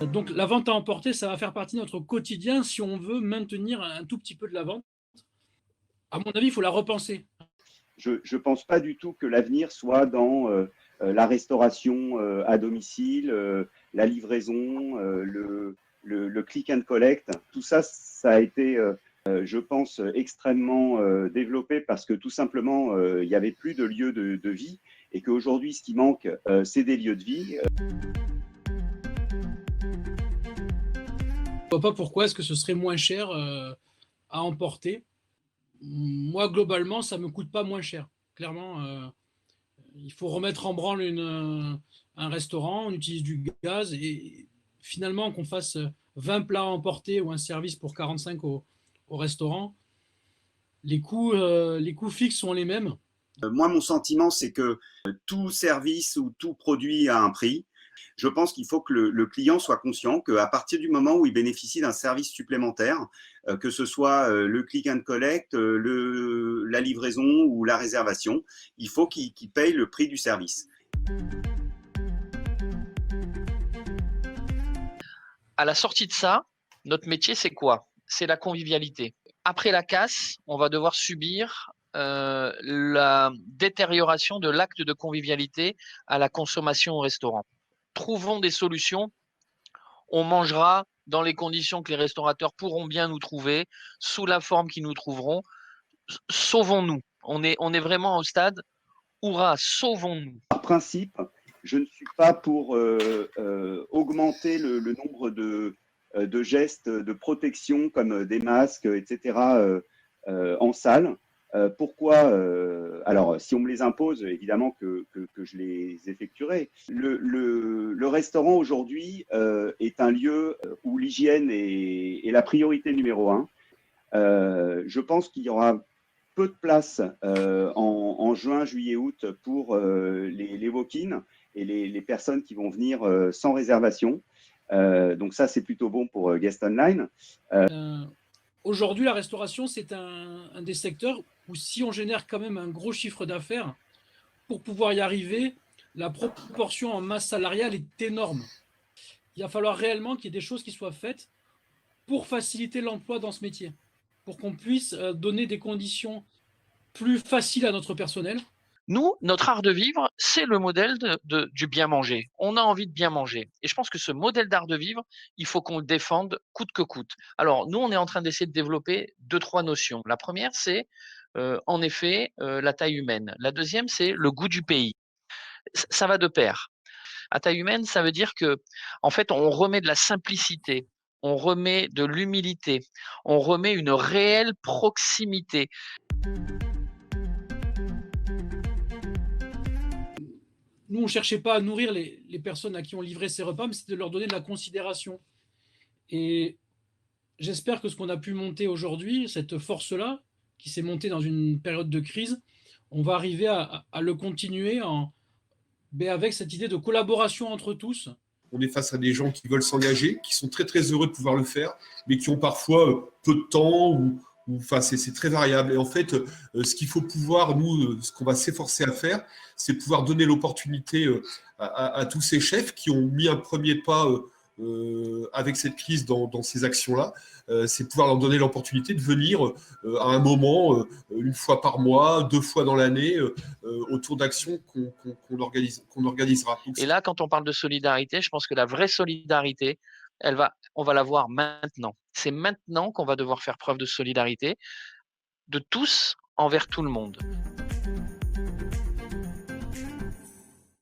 Donc la vente à emporter, ça va faire partie de notre quotidien si on veut maintenir un tout petit peu de la vente. À mon avis, il faut la repenser. Je ne pense pas du tout que l'avenir soit dans la restauration à domicile, la livraison, le click and collect. Tout ça, ça a été, je pense, extrêmement développé parce que tout simplement, il n'y avait plus de lieux de vie et qu'aujourd'hui, ce qui manque, c'est des lieux de vie. Je ne vois pas pourquoi est-ce que ce serait moins cher à emporter. Moi, globalement, ça ne me coûte pas moins cher. Clairement, il faut remettre en branle un restaurant, on utilise du gaz et finalement qu'on fasse 20 plats à emporter ou un service pour 45 au restaurant, les coûts fixes sont les mêmes. Moi, mon sentiment, c'est que tout service ou tout produit a un prix. Je pense qu'il faut que le client soit conscient qu'à partir du moment où il bénéficie d'un service supplémentaire, que ce soit le click and collect, la livraison ou la réservation, il faut qu'il paye le prix du service. À la sortie de ça, notre métier, c'est quoi? C'est la convivialité. Après la casse, on va devoir subir la détérioration de l'acte de convivialité à la consommation au restaurant. Trouvons des solutions. On mangera dans les conditions que les restaurateurs pourront bien nous trouver, sous la forme qu'ils nous trouveront. Sauvons-nous. On est vraiment au stade, hurrah, sauvons-nous. Par principe, je ne suis pas pour augmenter le nombre de gestes de protection comme des masques, etc. En salle. Pourquoi alors, si on me les impose, évidemment que je les effectuerai. Le restaurant aujourd'hui est un lieu où l'hygiène est la priorité numéro un. Je pense qu'il y aura peu de place en juin, juillet, août pour les walk-in et les personnes qui vont venir sans réservation. Donc ça, c'est plutôt bon pour Guest Online. Aujourd'hui, la restauration, c'est un des secteurs où si on génère quand même un gros chiffre d'affaires, pour pouvoir y arriver, la proportion en masse salariale est énorme. Il va falloir réellement qu'il y ait des choses qui soient faites pour faciliter l'emploi dans ce métier, pour qu'on puisse donner des conditions plus faciles à notre personnel. Nous, notre art de vivre, c'est le modèle du bien manger. On a envie de bien manger. Et je pense que ce modèle d'art de vivre, il faut qu'on le défende coûte que coûte. Alors, nous, on est en train d'essayer de développer 2-3 notions. La première, c'est en effet la taille humaine. La deuxième, c'est le goût du pays. Ça va de pair. À taille humaine, ça veut dire que, en fait, on remet de la simplicité, on remet de l'humilité, on remet une réelle proximité. Nous, on ne cherchait pas à nourrir les personnes à qui on livrait ces repas, mais c'était de leur donner de la considération. Et j'espère que ce qu'on a pu monter aujourd'hui, cette force-là, qui s'est montée dans une période de crise, on va arriver à le continuer avec cette idée de collaboration entre tous. On est face à des gens qui veulent s'engager, qui sont très très heureux de pouvoir le faire, mais qui ont parfois peu de temps enfin, c'est très variable. Et en fait, ce qu'il faut pouvoir, nous, ce qu'on va s'efforcer à faire, c'est pouvoir donner l'opportunité à tous ces chefs qui ont mis un premier pas avec cette crise dans ces actions-là, c'est pouvoir leur donner l'opportunité de venir à un moment, une fois par mois, 2 fois dans l'année, autour d'actions qu'on organisera. Et là, quand on parle de solidarité, je pense que la vraie solidarité, on va la voir maintenant. C'est maintenant qu'on va devoir faire preuve de solidarité de tous envers tout le monde.